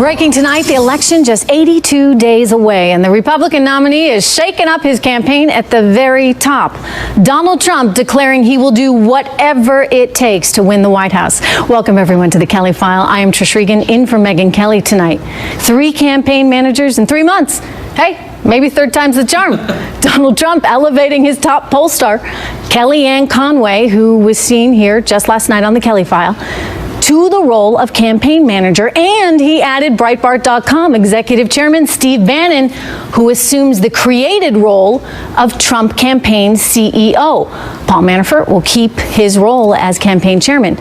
Breaking tonight, the election just 82 days away, and the Republican nominee is shaking up his campaign at the very top. Donald Trump declaring he will do whatever it takes to win the White House. Welcome, everyone, to the Kelly File. I am Trish Regan, in for Megyn Kelly tonight. 3 campaign managers in 3 months. Hey, maybe third time's the charm. Donald Trump elevating his top poll star, Kellyanne Conway, who was seen here just last night on the Kelly File, to the role of campaign manager, and he added Breitbart.com executive chairman Steve Bannon, who assumes the created role of Trump campaign CEO. Paul Manafort will keep his role as campaign chairman.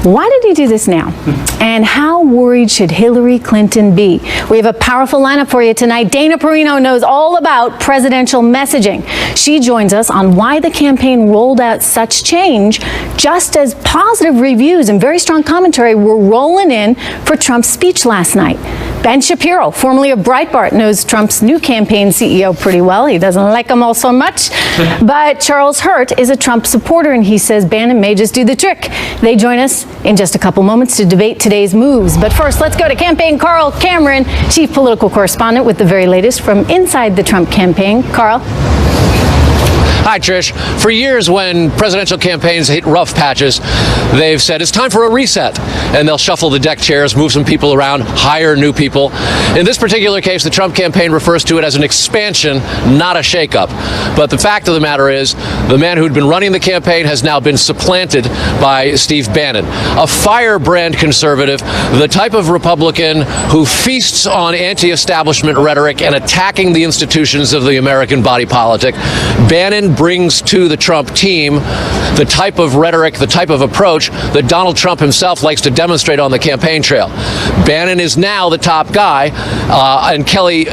Why did he do this now? And how worried should Hillary Clinton be? We have a powerful lineup for you tonight. Dana Perino knows all about presidential messaging. She joins us on why the campaign rolled out such change just as positive reviews and very strong commentary were rolling in for Trump's speech last night. Ben Shapiro, formerly of Breitbart, knows Trump's new campaign CEO pretty well. He doesn't like him all so much. But Charles Hurt is a Trump supporter, and he says Bannon may just do the trick. They join us in just a couple moments to debate today's moves. But first, let's go to campaign Carl Cameron, chief political correspondent with the very latest from inside the Trump campaign. Carl. Hi, Trish. For years, when presidential campaigns hit rough patches, they've said it's time for a reset. And they'll shuffle the deck chairs, move some people around, hire new people. In this particular case, the Trump campaign refers to it as an expansion, not a shakeup. But the fact of the matter is, the man who'd been running the campaign has now been supplanted by Steve Bannon, a firebrand conservative, the type of Republican who feasts on anti-establishment rhetoric and attacking the institutions of the American body politic. Bannon brings to the Trump team the type of rhetoric, the type of approach that Donald Trump himself likes to demonstrate on the campaign trail. Bannon is now the top guy, and Kelly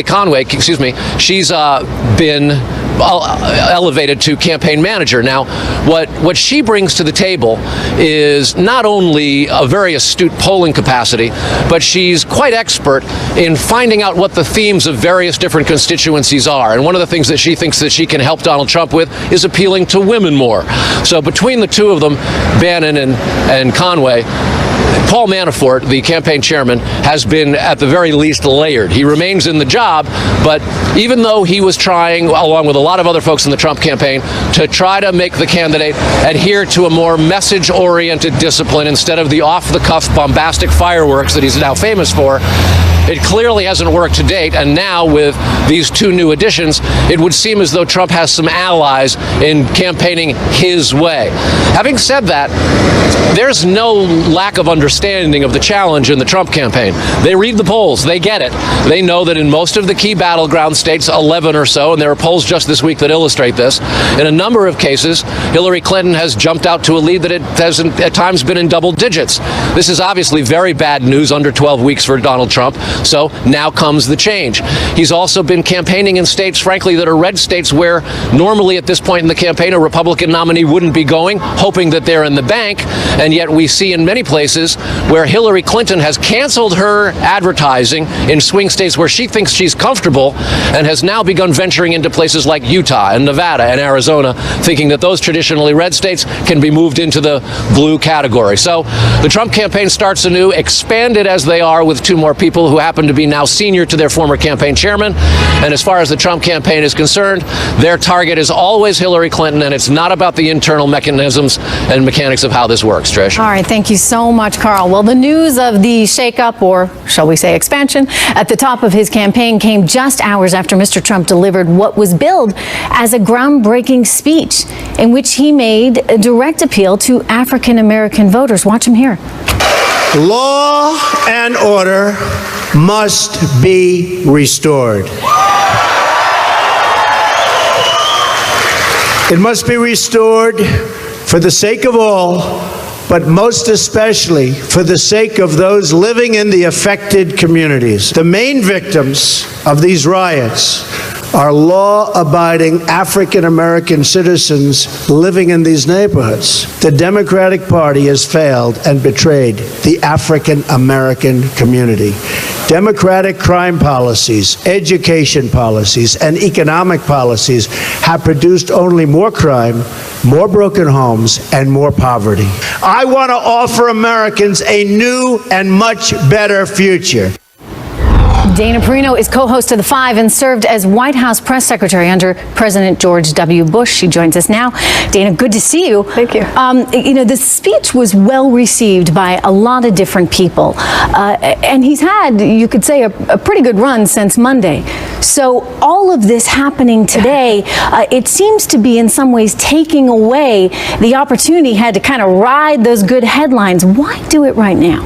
Conway, she's been elevated to campaign manager. Now, what she brings to the table is not only a very astute polling capacity, but she's quite expert in finding out what the themes of various different constituencies are. And one of the things that she thinks that she can help Donald Trump with is appealing to women more. So between the two of them, Bannon and Conway, Paul Manafort, the campaign chairman, has been at the very least layered. He remains in the job, but even though he was trying, along with a lot of other folks in the Trump campaign, to try to make the candidate adhere to a more message-oriented discipline instead of the off-the-cuff bombastic fireworks that he's now famous for, it clearly hasn't worked to date, and now with these 2 new additions, it would seem as though Trump has some allies in campaigning his way. Having said that, there's no lack of understanding of the challenge in the Trump campaign. They read the polls. They get it. They know that in most of the key battleground states, 11 or so, and there are polls just this week that illustrate this, in a number of cases, Hillary Clinton has jumped out to a lead that it has at times been in double digits. This is obviously very bad news under 12 weeks for Donald Trump. So now comes the change. He's also been campaigning in states, frankly, that are red states where normally at this point in the campaign a Republican nominee wouldn't be going, hoping that they're in the bank. And yet we see in many places where Hillary Clinton has canceled her advertising in swing states where she thinks she's comfortable and has now begun venturing into places like Utah and Nevada and Arizona, thinking that those traditionally red states can be moved into the blue category. So the Trump campaign starts anew, expanded as they are with 2 more people who happen to be now senior to their former campaign chairman. And as far as the Trump campaign is concerned, their target is always Hillary Clinton, and it's not about the internal mechanisms and mechanics of how this works, Trish. All right, thank you so much, Carl. Well, the news of the shakeup, or shall we say expansion, at the top of his campaign came just hours after Mr. Trump delivered what was billed as a groundbreaking speech in which he made a direct appeal to African American voters. Watch him here. Law and order must be restored. It must be restored for the sake of all, but most especially for the sake of those living in the affected communities. The main victims of these riots are law-abiding African-American citizens living in these neighborhoods. The Democratic Party has failed and betrayed the African-American community. Democratic crime policies, education policies, and economic policies have produced only more crime more broken homes, and more poverty. I want to offer Americans a new and much better future. Dana Perino is co-host of The Five and served as White House press secretary under President George W. Bush. She joins us now. Dana, good to see you. Thank you. The speech was well received by a lot of different people. And he's had, you could say, a pretty good run since Monday. So all of this happening today, it seems to be in some ways taking away the opportunity he had to kind of ride those good headlines. Why do it right now?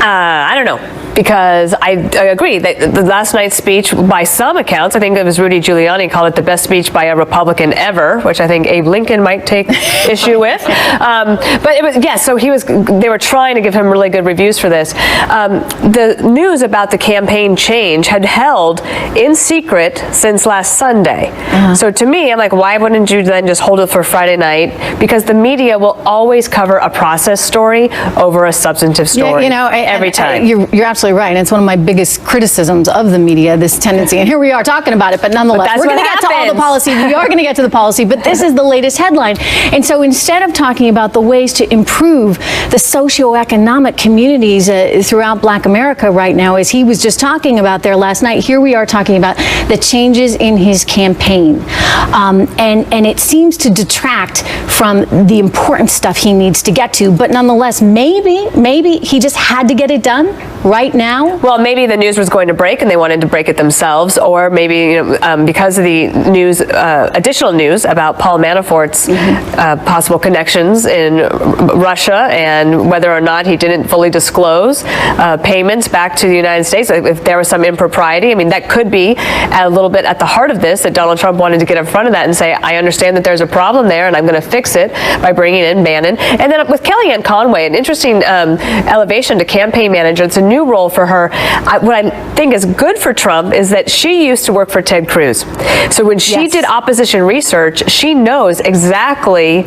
I don't know. Because I agree that the last night's speech, by some accounts, I think it was Rudy Giuliani called it the best speech by a Republican ever, which I think Abe Lincoln might take issue with. But it was, yes, so they were trying to give him really good reviews for this. The news about the campaign change had held in secret since last Sunday. So to me, I'm like, why wouldn't you then just hold it for Friday night? Because the media will always cover a process story over a substantive story every time. You're absolutely right, and it's one of my biggest criticisms of the media, this tendency, and here we are talking about it, but nonetheless, we're going to get to all the policy. We are going to get to the policy, but this is the latest headline. And so instead of talking about the ways to improve the socioeconomic communities throughout Black America right now, as he was just talking about there last night, here we are talking about the changes in his campaign. And it seems to detract from the important stuff he needs to get to, but nonetheless, maybe he just had to get it done right now? Well, maybe the news was going to break and they wanted to break it themselves, or maybe because of the news, additional news about Paul Manafort's possible connections in Russia and whether or not he didn't fully disclose payments back to the United States, if there was some impropriety. I mean, that could be a little bit at the heart of this, that Donald Trump wanted to get in front of that and say, I understand that there's a problem there and I'm going to fix it by bringing in Bannon. And then with Kellyanne Conway, an interesting elevation to campaign manager. It's a new role for her. What I think is good for Trump is that she used to work for Ted Cruz. So when she did opposition research, she knows exactly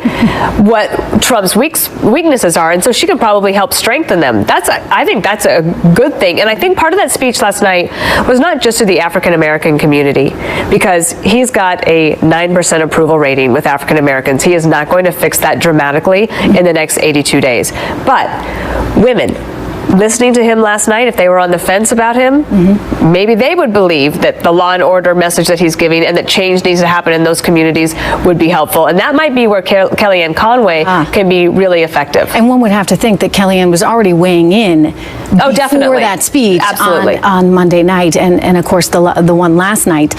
what Trump's weaknesses are, and so she can probably help strengthen them. I think that's a good thing. And I think part of that speech last night was not just to the African American community, because he's got a 9% approval rating with African Americans. He is not going to fix that dramatically in the next 82 days. But women, listening to him last night, if they were on the fence about him, maybe they would believe that the law and order message that he's giving and that change needs to happen in those communities would be helpful. And that might be where Kellyanne Conway can be really effective. And one would have to think that Kellyanne was already weighing in before that speech on Monday night, and of course the one last night.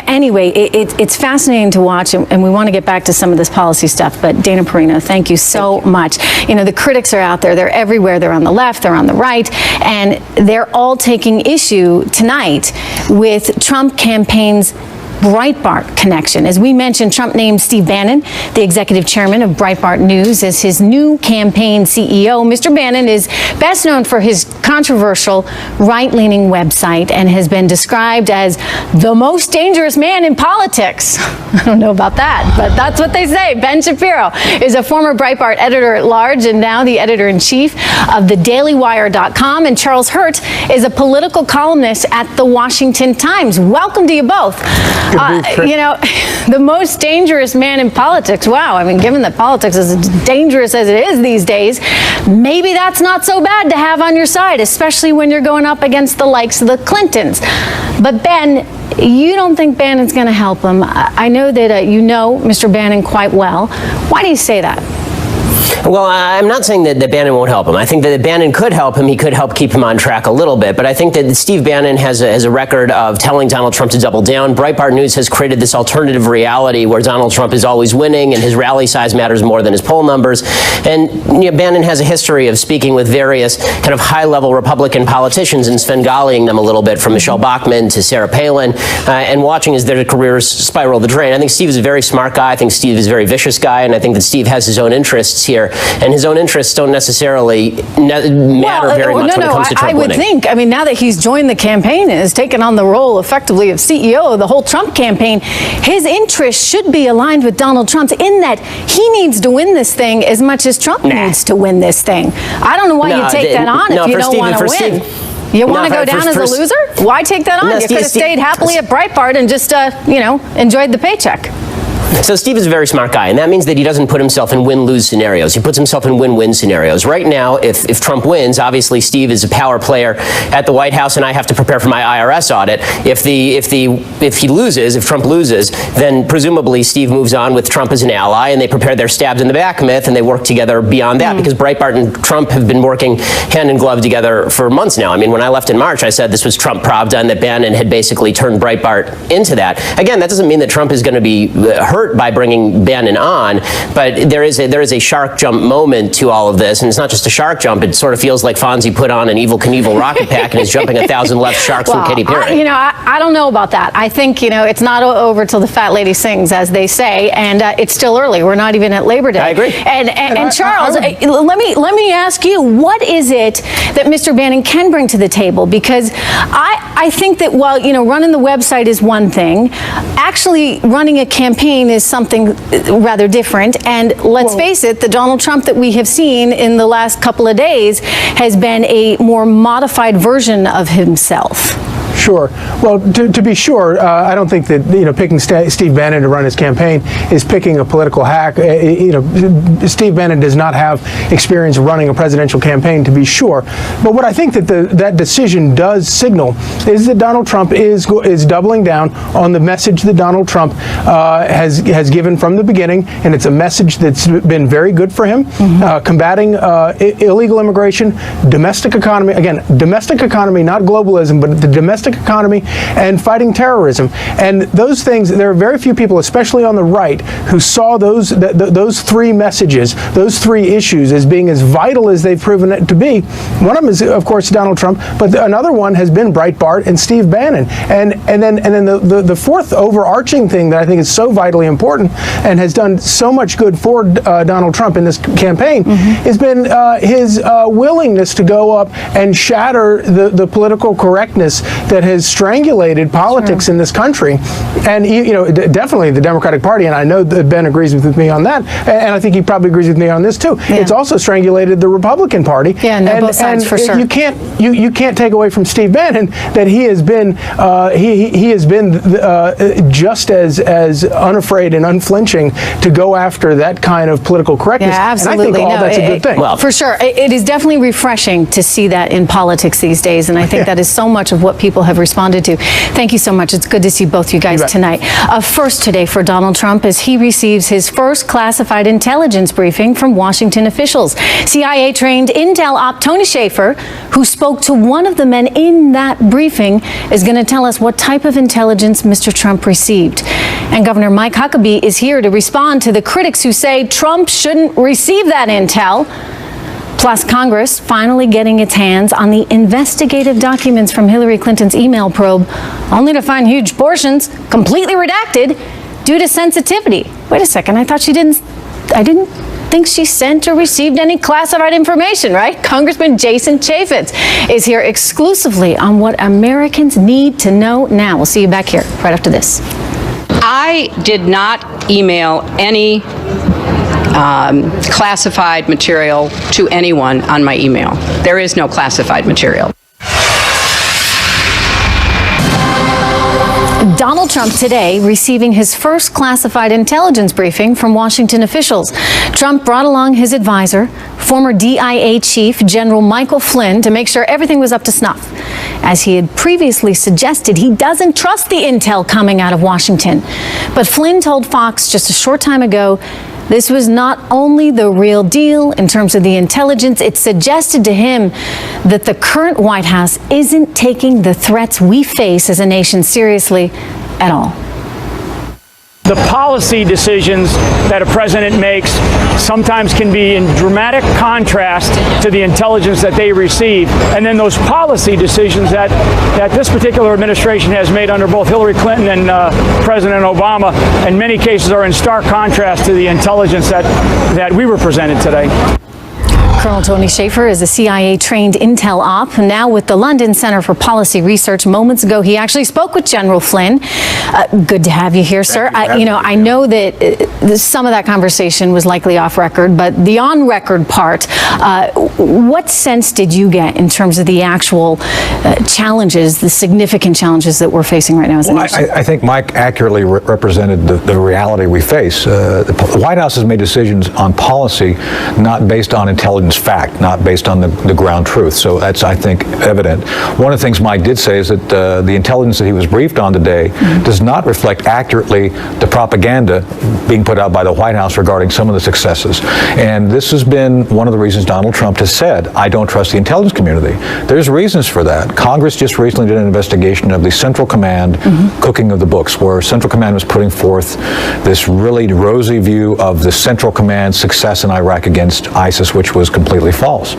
Anyway, it's fascinating to watch, and we want to get back to some of this policy stuff, but Dana Perino, thank you so much. The critics are out there. They're everywhere. They're on the left, they're on the right, and they're all taking issue tonight with Trump campaign's Breitbart connection. As we mentioned, Trump named Steve Bannon, the executive chairman of Breitbart News, as his new campaign CEO. Mr. Bannon is best known for his controversial right-leaning website and has been described as the most dangerous man in politics. I don't know about that, but that's what they say. Ben Shapiro is a former Breitbart editor-at-large and now the editor-in-chief of thedailywire.com, and Charles Hurt is a political columnist at The Washington Times. Welcome to you both. The most dangerous man in politics. Wow. I mean, given that politics is as dangerous as it is these days, maybe that's not so bad to have on your side, especially when you're going up against the likes of the Clintons. But Ben, you don't think Bannon's going to help him. I know that you know Mr. Bannon quite well. Why do you say that? Well, I'm not saying that Bannon won't help him. I think that Bannon could help him. He could help keep him on track a little bit. But I think that Steve Bannon has a record of telling Donald Trump to double down. Breitbart News has created this alternative reality where Donald Trump is always winning and his rally size matters more than his poll numbers. And Bannon has a history of speaking with various kind of high-level Republican politicians and Svengaling them a little bit, from Michelle Bachmann to Sarah Palin, and watching as their careers spiral the drain. I think Steve is a very smart guy. I think Steve is a very vicious guy, and I think that Steve has his own interests here. And his own interests don't necessarily matter very much when it comes to Trump winning. I would think, now that he's joined the campaign and has taken on the role effectively of CEO of the whole Trump campaign, his interests should be aligned with Donald Trump's, in that he needs to win this thing as much as Trump needs to win this thing. I don't know why you take that on if you don't want to win. You want to go down as a loser? Why take that on? You could have stayed happily at Breitbart and just, enjoyed the paycheck. So Steve is a very smart guy, and that means that he doesn't put himself in win-lose scenarios. He puts himself in win-win scenarios. Right now, if Trump wins, obviously Steve is a power player at the White House, and I have to prepare for my IRS audit. If Trump loses, then presumably Steve moves on with Trump as an ally, and they prepare their stabs in the back myth, and they work together beyond that, because Breitbart and Trump have been working hand in glove together for months now. I mean, when I left in March, I said this was Trump Pravda, and that Bannon had basically turned Breitbart into that. Again, that doesn't mean that Trump is going to be hurt by bringing Bannon on, but there is a shark jump moment to all of this, and it's not just a shark jump. It sort of feels like Fonzie put on an Evel Knievel rocket pack and is jumping 1,000 left sharks from Katy Perry. I don't know about that. I think, it's not over till the fat lady sings, as they say, and it's still early. We're not even at Labor Day. I agree. And Charles, let me ask you, what is it that Mr. Bannon can bring to the table? Because I think that while, running the website is one thing, actually running a campaign is something rather different. And let's face it, the Donald Trump that we have seen in the last couple of days has been a more modified version of himself. Sure. Well, to be sure, I don't think that picking Steve Bannon to run his campaign is picking a political hack. Steve Bannon does not have experience running a presidential campaign, to be sure. But what I think that that decision does signal is that Donald Trump is doubling down on the message that Donald Trump has given from the beginning, and it's a message that's been very good for him, combating illegal immigration, domestic economy. Again, domestic economy, not globalism, but the domestic economy and fighting terrorism. And those things, there are very few people, especially on the right, who saw those three messages, those three issues as being as vital as they've proven it to be. One of them is, of course, Donald Trump, but another one has been Breitbart and Steve Bannon. And then the fourth overarching thing that I think is so vitally important and has done so much good for Donald Trump in this campaign has been his willingness to go up and shatter the political correctness that has strangulated politics in this country. And definitely the Democratic Party, and I know that Ben agrees with me on that, and I think he probably agrees with me on this too. Yeah. It's also strangulated the Republican Party. Yeah, no, both sides, for sure. You can't take away from Steve Bannon that he has been just as unafraid and unflinching to go after that kind of political correctness. Yeah, absolutely. And I think that's a good thing. Well, for sure. It is definitely refreshing to see that in politics these days, and I think that is so much of what people have responded to. Thank you so much. It's good to see both you guys tonight. First today for Donald Trump as he receives his first classified intelligence briefing from Washington officials. CIA-trained intel op Tony Shaffer, who spoke to one of the men in that briefing, is going to tell us what type of intelligence Mr. Trump received. And Governor Mike Huckabee is here to respond to the critics who say Trump shouldn't receive that intel. Plus, Congress finally getting its hands on the investigative documents from Hillary Clinton's email probe, only to find huge portions completely redacted due to sensitivity. Wait a second, I didn't think she sent or received any classified information, right? Congressman Jason Chaffetz is here exclusively on what Americans need to know now. We'll see you back here right after this. I did not email any classified material to anyone on my email. There is no classified material. Donald Trump today receiving his first classified intelligence briefing from Washington officials. Trump brought along his advisor, former DIA Chief General Michael Flynn, to make sure everything was up to snuff. As he had previously suggested, he doesn't trust the intel coming out of Washington. But Flynn told Fox just a short time ago this was not only the real deal in terms of the intelligence, it suggested to him that the current White House isn't taking the threats we face as a nation seriously at all. The policy decisions that a president makes sometimes can be in dramatic contrast to the intelligence that they receive. And then those policy decisions that this particular administration has made under both Hillary Clinton and President Obama, in many cases are in stark contrast to the intelligence that we were presented today. Colonel Tony Shaffer is a CIA-trained intel op, now with the London Center for Policy Research. Moments ago, he actually spoke with General Flynn. Good to have you here, sir. I know that some of that conversation was likely off record, but the on-record part, what sense did you get in terms of the actual challenges, the significant challenges that we're facing right now as a nation? I think Mike accurately represented the reality we face. The White House has made decisions on policy not based on intelligence fact, not based on the ground truth. So that's, I think, evident. One of the things Mike did say is that the intelligence that he was briefed on today does not reflect accurately the propaganda being put out by the White House regarding some of the successes. And this has been one of the reasons Donald Trump has said, I don't trust the intelligence community. There's reasons for that. Congress just recently did an investigation of the Central Command cooking of the books, where Central Command was putting forth this really rosy view of the Central Command success in Iraq against ISIS, which was completely false.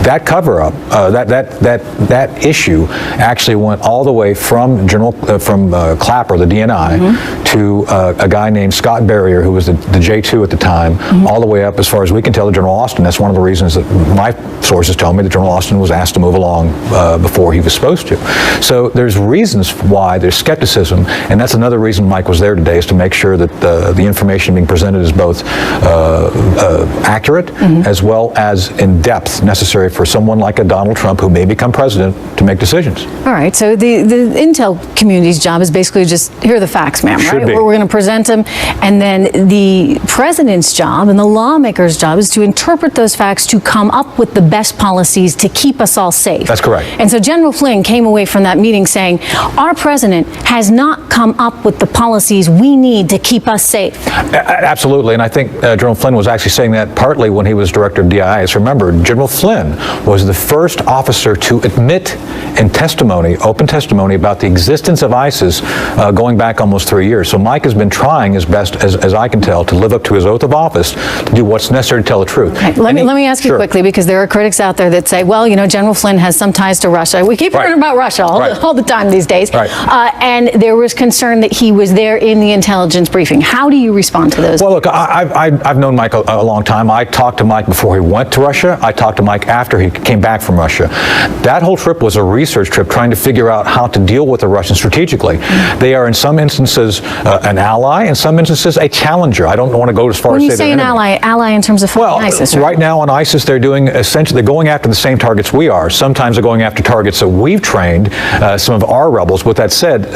That cover-up, that issue actually went all the way from Clapper, the DNI, to a guy named Scott Barrier, who was the J2 at the time, all the way up, as far as we can tell, to General Austin. That's one of the reasons that my sources tell me that General Austin was asked to move along before he was supposed to. So there's reasons why there's skepticism, and that's another reason Mike was there today, is to make sure that the information being presented is both accurate as well as in depth, necessary for someone like a Donald Trump who may become president to make decisions. All right, so the intel community's job is basically just, here are the facts, ma'am, right? We're going to present them, and then the president's job and the lawmaker's job is to interpret those facts to come up with the best policies to keep us all safe. That's correct. And so General Flynn came away from that meeting saying, our president has not come up with the policies we need to keep us safe. Absolutely, and I think General Flynn was actually saying that partly when he was director of DIS. Remember, General Flynn was the first officer to admit in testimony, open testimony, about the existence of ISIS going back almost 3 years. So Mike has been trying his best, as I can tell, to live up to his oth of office, to do what's necessary to tell the truth. Okay, let me ask you quickly, because there are critics out there that say, well, you know, General Flynn has some ties to Russia. We keep hearing about Russia all the time these days. And there was concern that he was there in the intelligence briefing. How do you respond to those? Well, look, I've known Mike a long time. I talked to Mike before he went to Russia. I talked to Mike after he came back from Russia. That whole trip was a research trip trying to figure out how to deal with the Russians strategically. They are in some instances an ally, in some instances a challenger. I don't want to go as far when as you say say an ally in terms of ISIS, right now on ISIS, they're doing essentially, they're going after the same targets we are. Sometimes they're going after targets that we've trained, some of our rebels. With that said,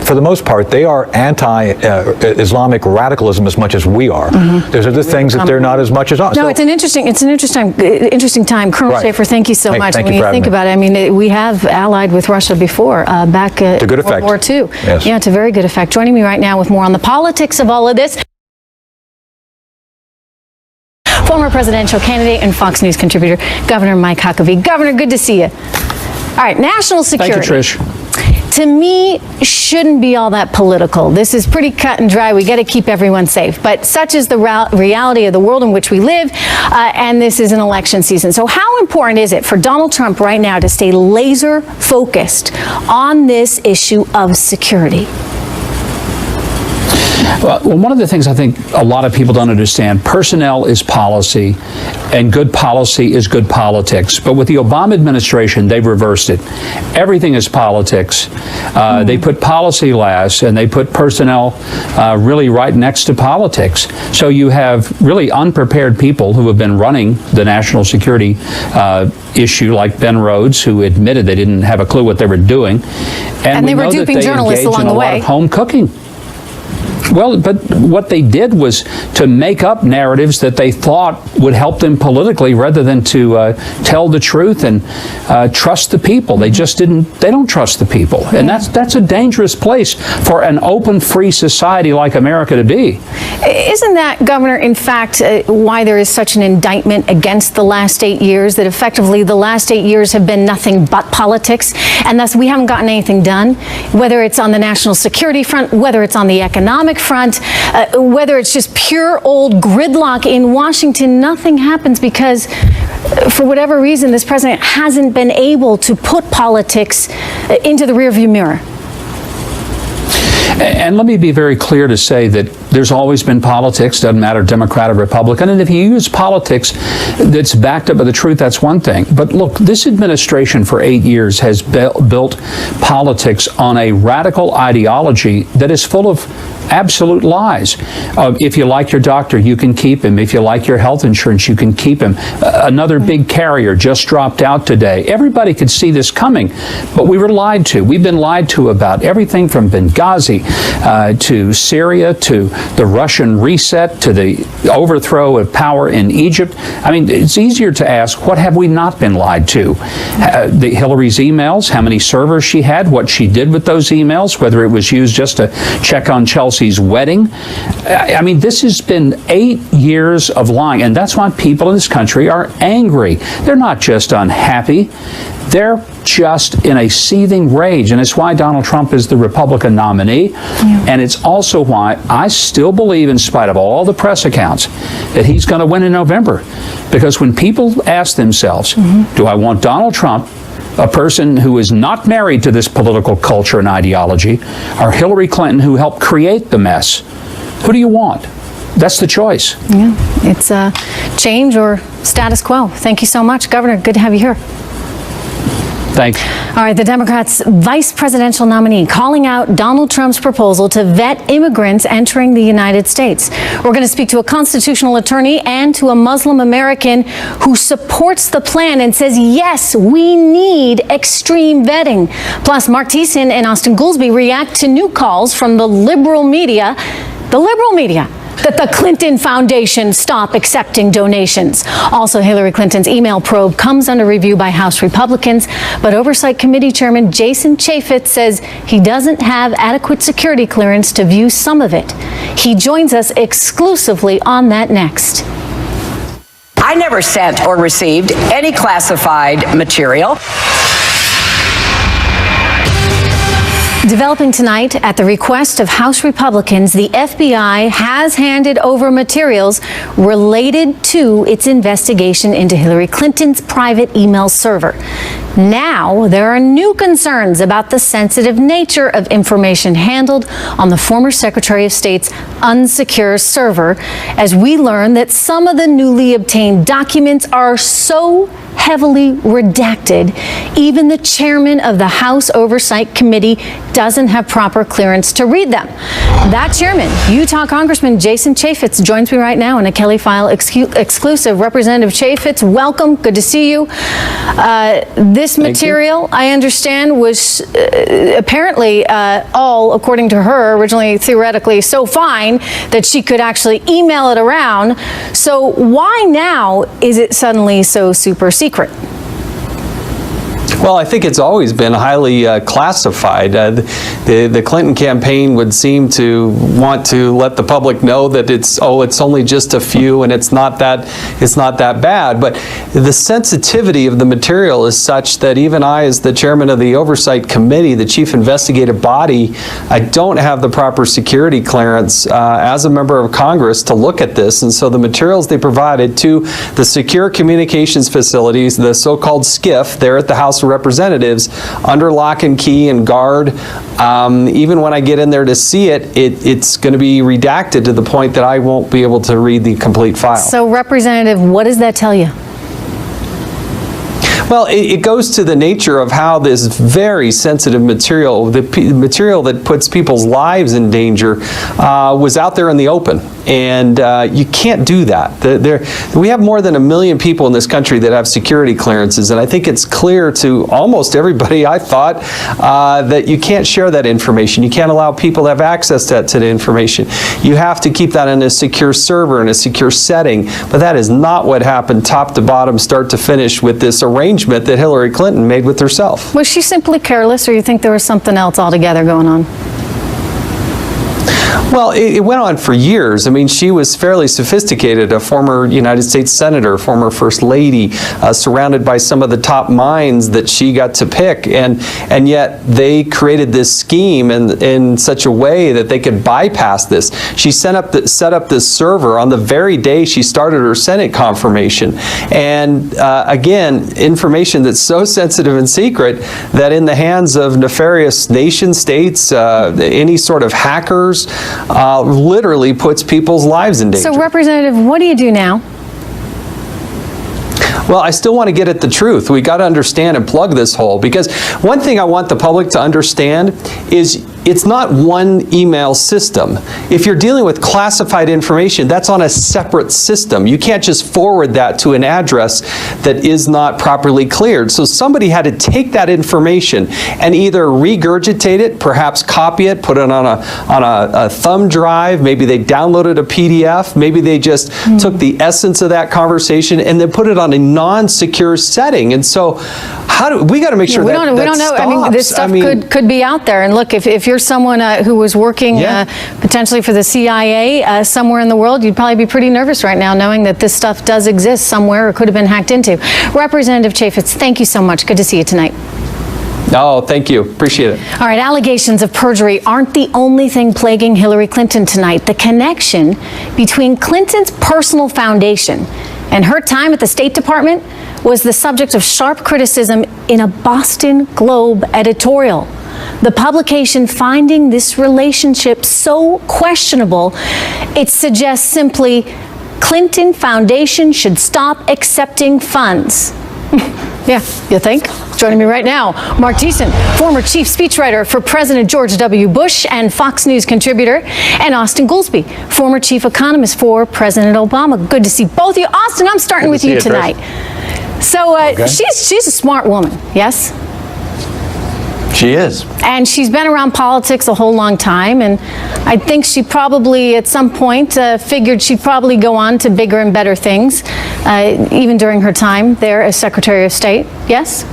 for the most part, they are anti-Islamic radicalism as much as we are. There's other things that they're not as much as us. No, it's an interesting time. Colonel Shaffer, thank you so much. When you think about it, I mean, we have allied with Russia before, back at World War II. Yes. Yeah, to very good effect. Joining me right now with more on the politics of all of this, former presidential candidate and Fox News contributor, Governor Mike Huckabee. Governor, good to see you. All right, national security. Thank you, Trish. To me, shouldn't be all that political. This is pretty cut and dry. We got to keep everyone safe. But such is the reality of the world in which we live, and this is an election season. So how important is it for Donald Trump right now to stay laser focused on this issue of security? Well, one of the things I think a lot of people don't understand, personnel is policy, and good policy is good politics. But with the Obama administration, they've reversed it. Everything is politics. They put policy last, and they put personnel really right next to politics. So you have really unprepared people who have been running the national security issue, like Ben Rhodes, who admitted they didn't have a clue what they were doing. And they were duping journalists along the way. A lot of home cooking. Well, but what they did was to make up narratives that they thought would help them politically rather than to tell the truth and trust the people. They just didn't, they don't trust the people. And that's a dangerous place for an open, free society like America to be. Isn't that, Governor, in fact, why there is such an indictment against the last 8 years, that effectively the last 8 years have been nothing but politics, and thus we haven't gotten anything done, whether it's on the national security front, whether it's on the economic front, whether it's just pure old gridlock in Washington. Nothing happens because, for whatever reason, this president hasn't been able to put politics into the rearview mirror. And let me be very clear to say that There's always been politics, doesn't matter Democrat or Republican. And if you use politics that's backed up by the truth, that's one thing. But look, this administration for 8 years has built politics on a radical ideology that is full of absolute lies. If you like your doctor, you can keep him. If you like your health insurance, you can keep him. Another big carrier just dropped out today. Everybody could see this coming, but we were lied to. We've been lied to about everything from Benghazi to Syria to the Russian reset to the overthrow of power in Egypt. I mean, it's easier to ask, what have we not been lied to? Hillary's emails, how many servers she had, what she did with those emails, whether it was used just to check on Chelsea's wedding. I mean, this has been 8 years of lying, and that's why people in this country are angry. They're not just unhappy. They're just in a seething rage, and it's why Donald Trump is the Republican nominee, and it's also why I still believe, in spite of all the press accounts, that he's going to win in November. Because when people ask themselves, do I want Donald Trump, a person who is not married to this political culture and ideology, or Hillary Clinton, who helped create the mess, who do you want? That's the choice. Yeah, it's change or status quo. Thank you so much, Governor. Good to have you here. Thanks. All right, the Democrats' vice presidential nominee calling out Donald Trump's proposal to vet immigrants entering the United States. We're going to speak to a constitutional attorney and to a Muslim American who supports the plan and says, yes, we need extreme vetting. Plus, Mark Thiessen and Austin Goolsbee react to new calls from the liberal media, that the Clinton Foundation stop accepting donations. Also, Hillary Clinton's email probe comes under review by House Republicans, but Oversight Committee Chairman Jason Chaffetz says he doesn't have adequate security clearance to view some of it. He joins us exclusively on that next. I never sent or received any classified material. Developing tonight, at the request of House Republicans, the FBI has handed over materials related to its investigation into Hillary Clinton's private email server. Now, there are new concerns about the sensitive nature of information handled on the former Secretary of State's unsecure server, as we learn that some of the newly obtained documents are so heavily redacted, even the chairman of the House Oversight Committee doesn't have proper clearance to read them. That chairman, Utah Congressman Jason Chaffetz, joins me right now in a Kelly File exclusive. Representative Chaffetz, welcome. Good to see you. This material, I understand, was apparently all, according to her, originally theoretically so fine that she could actually email it around. So why now is it suddenly so super secret? Well, I think it's always been highly classified. The Clinton campaign would seem to want to let the public know that it's only just a few and it's not that bad. But the sensitivity of the material is such that even I, as the chairman of the Oversight Committee, the chief investigative body, I don't have the proper security clearance as a member of Congress to look at this. And so the materials they provided to the Secure Communications Facilities, the so-called SCIF, there at the House of Representatives, under lock and key and guard. Even when I get in there to see it, it's going to be redacted to the point that I won't be able to read the complete file. So, Representative, what does that tell you? Well, it goes to the nature of how this very sensitive material, the material that puts people's lives in danger, was out there in the open. And you can't do that. We have more than 1 million people in this country that have security clearances, and I think it's clear to almost everybody, I thought, that you can't share that information. You can't allow people to have access to that information. You have to keep that in a secure server, in a secure setting, but that is not what happened top to bottom, start to finish, with this arrangement that Hillary Clinton made with herself. Was she simply careless, or you think there was something else altogether going on? Well, it went on for years. I mean, she was fairly sophisticated, a former United States Senator, former First Lady, surrounded by some of the top minds that she got to pick, and yet they created this scheme in such a way that they could bypass this. She set up this server on the very day she started her Senate confirmation, and again, information that's so sensitive and secret that in the hands of nefarious nation states, any sort of hackers, literally puts people's lives in danger. So, Representative, what do you do now? Well, I still want to get at the truth. We got to understand and plug this hole, because one thing I want the public to understand is it's not one email system. If you're dealing with classified information, that's on a separate system. You can't just forward that to an address that is not properly cleared. So somebody had to take that information and either regurgitate it, perhaps copy it, put it on a thumb drive, maybe they downloaded a PDF, maybe they just took the essence of that conversation and then put it on a non-secure setting. And so we got to make sure we don't know. stops. I mean, this stuff could be out there. And look, if you're someone who was working potentially for the CIA somewhere in the world, you'd probably be pretty nervous right now knowing that this stuff does exist somewhere or could have been hacked into. Representative Chaffetz, thank you so much. Good to see you tonight. Oh, thank you. Appreciate it. All right, allegations of perjury aren't the only thing plaguing Hillary Clinton tonight. The connection between Clinton's personal foundation and her time at the State Department was the subject of sharp criticism in a Boston Globe editorial. The publication finding this relationship so questionable, it suggests simply Clinton Foundation should stop accepting funds. Yeah, you think? Joining me right now, Mark Thiessen, former chief speechwriter for President George W. Bush and Fox News contributor, and Austin Goolsbee, former chief economist for President Obama. Good to see both of you. Austin, I'm starting with you tonight. So she's a smart woman, yes? She is. And she's been around politics a whole long time, and I think she probably at some point figured she'd probably go on to bigger and better things, even during her time there as Secretary of State. Yes?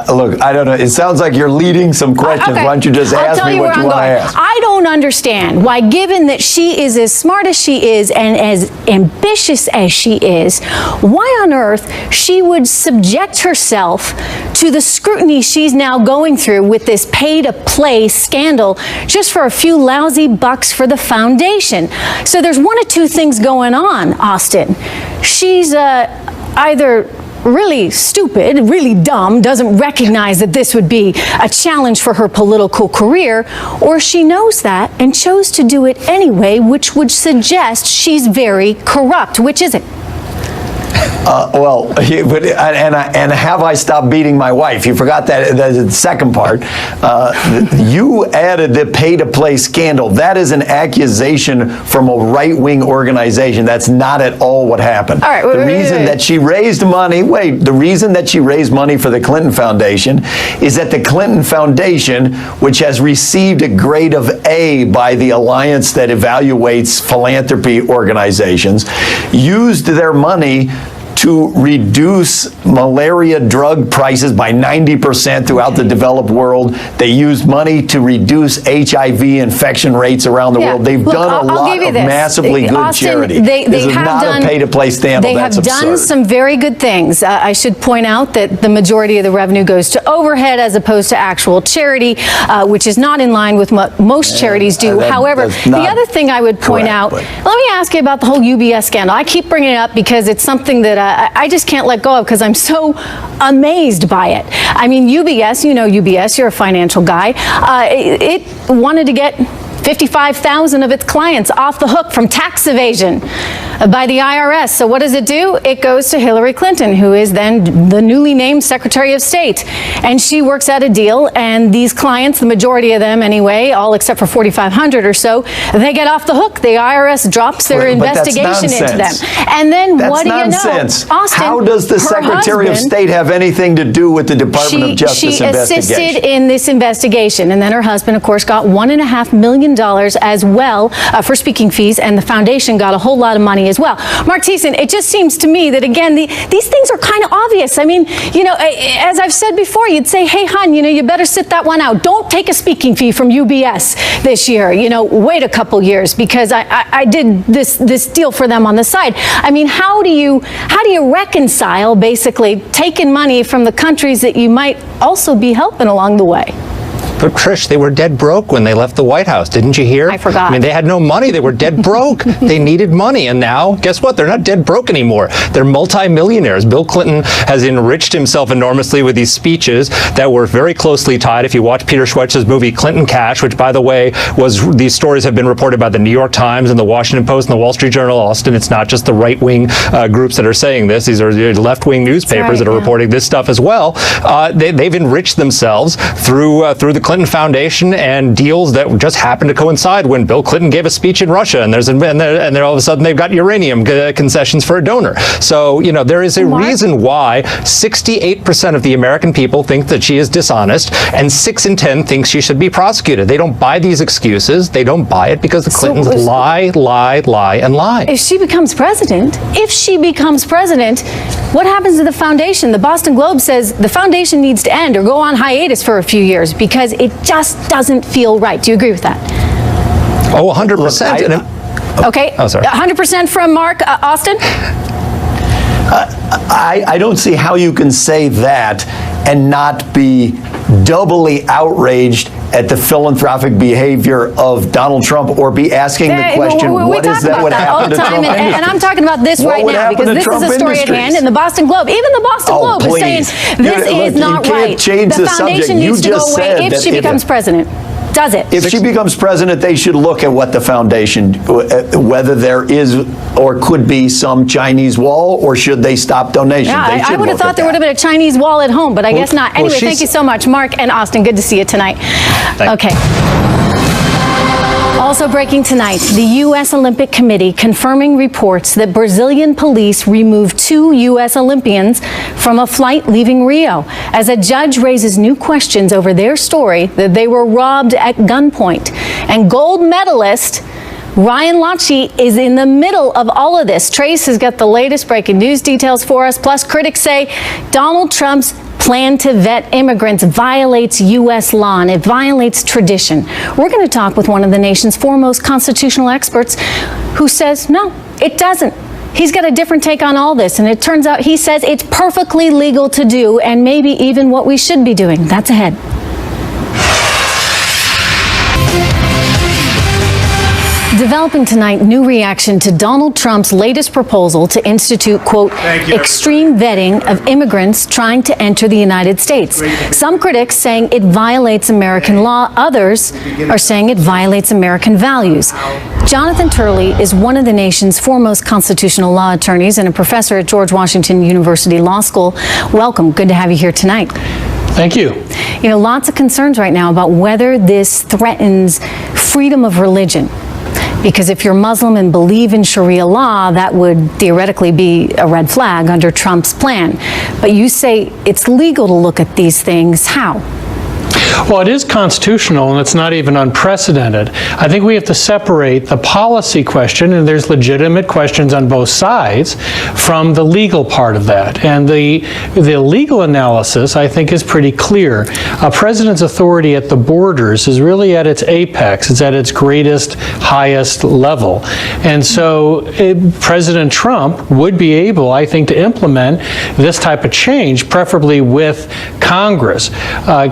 Look, I don't know. It sounds like you're leading some questions. Okay. Why don't you just ask me what you want to ask? I don't understand why, given that she is as smart as she is and as ambitious as she is, why on earth she would subject herself to the scrutiny she's now going through with this pay-to-play scandal just for a few lousy bucks for the foundation. So there's one of two things going on, Austin. She's either really stupid, really dumb, doesn't recognize that this would be a challenge for her political career, or she knows that and chose to do it anyway, which would suggest she's very corrupt. Which is it? And have I stopped beating my wife? You forgot that the second part. You added the pay-to-play scandal. That is an accusation from a right-wing organization. That's not at all what happened. All right, the reason that she raised money for the Clinton Foundation is that the Clinton Foundation, which has received a grade of A by the alliance that evaluates philanthropy organizations, used their money to reduce malaria drug prices by 90% throughout the developed world. They used money to reduce HIV infection rates around the world. They've done a lot of massively good Austin, charity. This is not a pay-to-play scandal. They have That's done absurd. some very good things. I should point out that the majority of the revenue goes to overhead as opposed to actual charity, which is not in line with what most charities do. However, the other thing I would point out, let me ask you about the whole UBS scandal. I keep bringing it up because it's something that I just can't let go of because I'm so amazed by it. I mean, UBS, you know UBS, you're a financial guy. It wanted to get 55,000 of its clients off the hook from tax evasion by the IRS. So what does it do? It goes to Hillary Clinton, who is then the newly named Secretary of State. And she works out a deal, and these clients, the majority of them anyway, all except for 4,500 or so, they get off the hook. The IRS drops their investigation into them. And then what do you know? Austin, how does the Secretary of State have anything to do with the Department of Justice investigation? She assisted in this investigation. And then her husband, of course, got $1.5 million as well for speaking fees, and the foundation got a whole lot of money as well. Mark Thiessen, it just seems to me that, again, these things are kind of obvious. I mean, you know, as I've said before, you'd say, hey, hon, you know, you better sit that one out. Don't take a speaking fee from UBS this year. You know, wait a couple years because I did this deal for them on the side. I mean, how do you reconcile basically taking money from the countries that you might also be helping along the way? But Trish, they were dead broke when they left the White House. Didn't you hear? I forgot. I mean, they had no money. They were dead broke. They needed money. And now, guess what? They're not dead broke anymore. They're multimillionaires. Bill Clinton has enriched himself enormously with these speeches that were very closely tied. If you watch Peter Schweitzer's movie Clinton Cash, which, by the way, these stories have been reported by the New York Times and the Washington Post and the Wall Street Journal, Austin. It's not just the right-wing groups that are saying this. These are left-wing newspapers that are reporting this stuff as well. They've enriched themselves through the Clinton Foundation and deals that just happened to coincide when Bill Clinton gave a speech in Russia, and then all of a sudden they've got uranium concessions for a donor. So, there is a reason why 68% of the American people think that she is dishonest, and 6 in 10 think she should be prosecuted. They don't buy these excuses. They don't buy it because the Clintons lie, and lie. If she becomes president, what happens to the foundation? The Boston Globe says the foundation needs to end or go on hiatus for a few years because it just doesn't feel right. Do you agree with that? Oh, 100%. Okay. Oh, sorry. 100% from Mark. Austin? I don't see how you can say that and not be doubly outraged at the philanthropic behavior of Donald Trump, or be asking the question, what is that would happen to Trump Industries? And I'm talking about this right now because this is a story at hand in the Boston Globe. Even the Boston Globe is saying this is not right. The foundation needs to go away if she becomes president. Does it? If she becomes president, they should look at what the foundation, whether there is or could be some Chinese wall, or should they stop donations? Yeah, I would have thought there would have been a Chinese wall at home, but I guess not. Anyway, thank you so much, Mark and Austin. Good to see you tonight. Okay. Also breaking tonight, the U.S. Olympic Committee confirming reports that Brazilian police removed 2 U.S. Olympians from a flight leaving Rio as a judge raises new questions over their story that they were robbed at gunpoint. And gold medalist Ryan Lachey is in the middle of all of this. Trace has got the latest breaking news details for us. Plus, critics say Donald Trump's plan to vet immigrants violates U.S. law and it violates tradition. We're going to talk with one of the nation's foremost constitutional experts who says, no, it doesn't. He's got a different take on all this, and it turns out he says it's perfectly legal to do and maybe even what we should be doing. That's ahead. Developing tonight, new reaction to Donald Trump's latest proposal to institute, quote, extreme vetting of immigrants trying to enter the United States. Some critics saying it violates American law. Others are saying it violates American values. Jonathan Turley is one of the nation's foremost constitutional law attorneys and a professor at George Washington University Law School. Welcome. Good to have you here tonight. Thank you. You know, lots of concerns right now about whether this threatens freedom of religion. Because if you're Muslim and believe in Sharia law, that would theoretically be a red flag under Trump's plan. But you say it's legal to look at these things. How? Well, it is constitutional, and it's not even unprecedented. I think we have to separate the policy question, and there's legitimate questions on both sides, from the legal part of that. And the legal analysis, I think, is pretty clear. A president's authority at the borders is really at its apex. It's at its greatest, highest level. And so President Trump would be able, I think, to implement this type of change, preferably with Congress.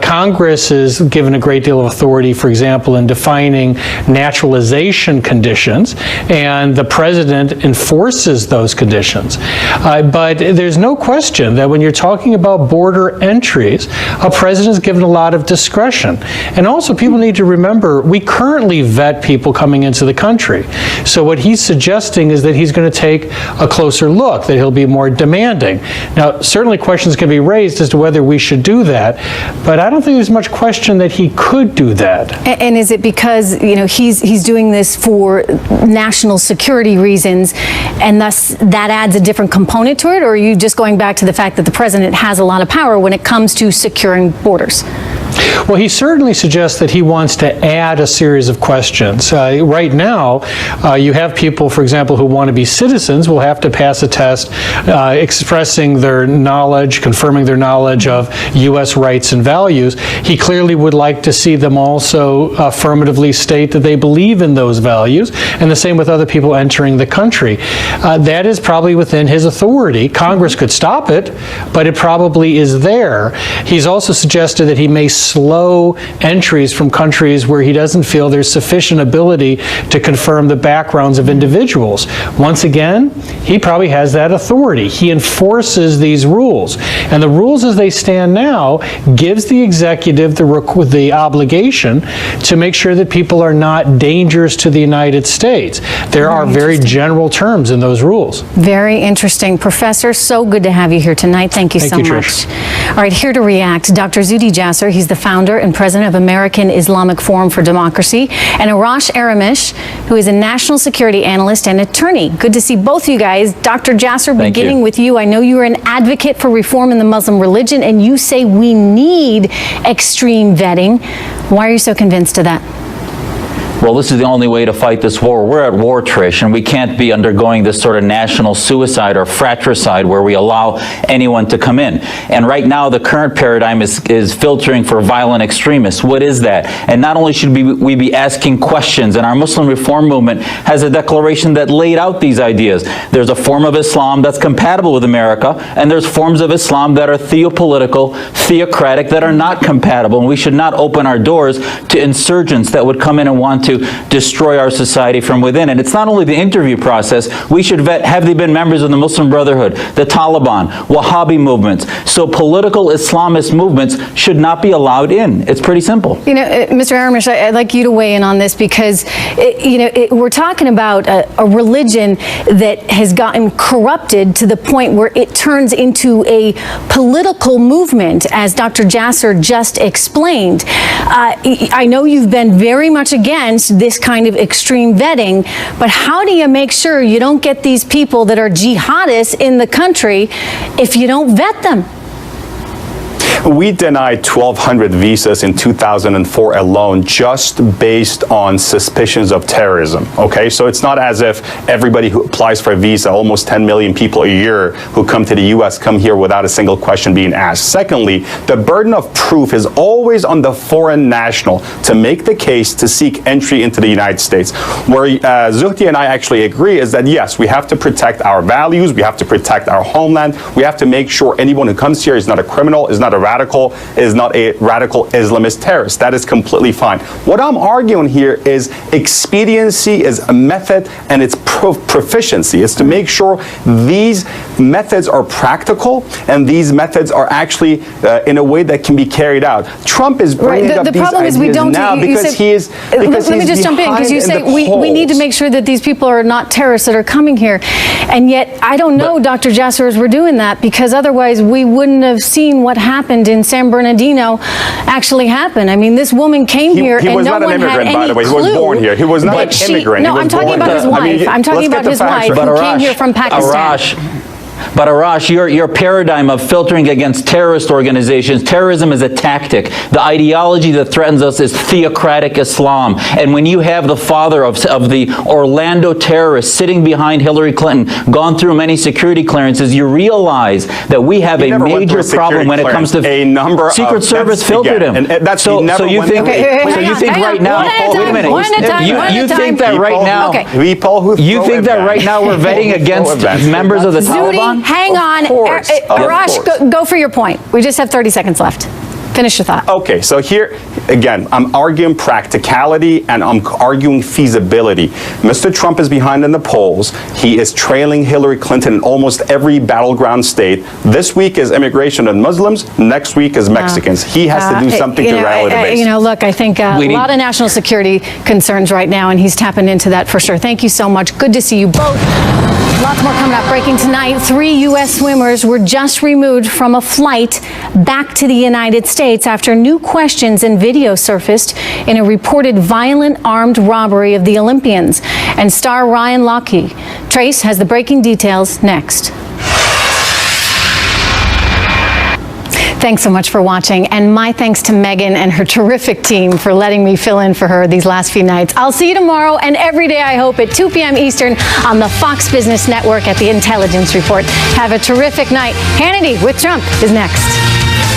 Congress is given a great deal of authority, for example, in defining naturalization conditions, and the president enforces those conditions. But there's no question that when you're talking about border entries, a president is given a lot of discretion. And also, people need to remember, we currently vet people coming into the country. So what he's suggesting is that he's going to take a closer look, that he'll be more demanding. Now, certainly questions can be raised as to whether we should do that, but I don't think there's much question that he could do that. And is it because, you know, he's doing this for national security reasons, and thus that adds a different component to it, or are you just going back to the fact that the president has a lot of power when it comes to securing borders? Well, he certainly suggests that he wants to add a series of questions. Right now, you have people, for example, who want to be citizens will have to pass a test expressing their knowledge, confirming their knowledge of U.S. rights and values. He clearly would like to see them also affirmatively state that they believe in those values, and the same with other people entering the country. That is probably within his authority. Congress could stop it, but it probably is there. He's also suggested that he may slow entries from countries where he doesn't feel there's sufficient ability to confirm the backgrounds of individuals. Once again, he probably has that authority. He enforces these rules. And the rules as they stand now gives the executive the obligation to make sure that people are not dangerous to the United States. There are very general terms in those rules. Very interesting. Professor, so good to have you here tonight. Thank you so much. Trish. All right, here to react, Dr. Zuhdi Jasser. He's the founder and president of American Islamic Forum for Democracy, and Arash Aramish, who is a national security analyst and attorney. Good to see both of you guys. Dr. Jasser, beginning with you. I know you're an advocate for reform in the Muslim religion, and you say we need extreme vetting. Why are you so convinced of that? Well, this is the only way to fight this war. We're at war, Trish, and we can't be undergoing this sort of national suicide or fratricide where we allow anyone to come in. And right now, the current paradigm is filtering for violent extremists. What is that? And not only should we be asking questions, and our Muslim Reform Movement has a declaration that laid out these ideas. There's a form of Islam that's compatible with America, and there's forms of Islam that are theopolitical, theocratic, that are not compatible. And we should not open our doors to insurgents that would come in and want to destroy our society from within. And it's not only the interview process. We should vet, have they been members of the Muslim Brotherhood, the Taliban, Wahhabi movements. So political Islamist movements should not be allowed in. It's pretty simple. You know, Mr. Aramish, I'd like you to weigh in on this because, we're talking about a religion that has gotten corrupted to the point where it turns into a political movement, as Dr. Jasser just explained. I know you've been very much against this kind of extreme vetting, but how do you make sure you don't get these people that are jihadists in the country if you don't vet them? We denied 1,200 visas in 2004 alone just based on suspicions of terrorism, okay? So it's not as if everybody who applies for a visa, almost 10 million people a year who come to the U.S. come here without a single question being asked. Secondly, the burden of proof is always on the foreign national to make the case to seek entry into the United States. Where Zuhdi and I actually agree is that, yes, we have to protect our values, we have to protect our homeland, we have to make sure anyone who comes here is not a criminal, is not a radical, is not a radical Islamist terrorist. That is completely fine. What I'm arguing here is expediency is a method and it's proficiency. It's to make sure these methods are practical and these methods are actually in a way that can be carried out. Trump is bringing up these ideas now because he is let me just jump in, because you say we need to make sure that these people are not terrorists that are coming here. And yet, I don't know, Dr. Jasser, as we're doing that, because otherwise we wouldn't have seen what happened in San Bernardino actually happen. I mean, this woman came here and no one had any clue. He was not an immigrant, by the way. He was born here. He was not an immigrant. No, I'm talking about his wife. I'm talking about his wife who came here from Pakistan. But Arash, your paradigm of filtering against terrorist organizations, terrorism is a tactic. The ideology that threatens us is theocratic Islam. And when you have the father of the Orlando terrorists sitting behind Hillary Clinton, gone through many security clearances, you realize that we have a major problem when it comes to Secret Service filtered him. So you think right now, wait a minute, you think that right now, you think that right now we're vetting against members of the Taliban? Hang on. Arash, go for your point. We just have 30 seconds left. Finish your thought. Okay, so here, again, I'm arguing practicality and I'm arguing feasibility. Mr. Trump is behind in the polls. He is trailing Hillary Clinton in almost every battleground state. This week is immigration and Muslims. Next week is Mexicans. He has to do something to rally the base. Look, I think a lot of national security concerns right now, and he's tapping into that for sure. Thank you so much. Good to see you both. Lots more coming up. Breaking tonight, 3 U.S. swimmers were just removed from a flight back to the United States after new questions and video surfaced in a reported violent armed robbery of the Olympians. And star Ryan Lochte. Trace has the breaking details next. Thanks so much for watching, and my thanks to Megan and her terrific team for letting me fill in for her these last few nights. I'll see you tomorrow and every day, I hope, at 2 p.m. Eastern on the Fox Business Network at the Intelligence Report. Have a terrific night. Hannity with Trump is next.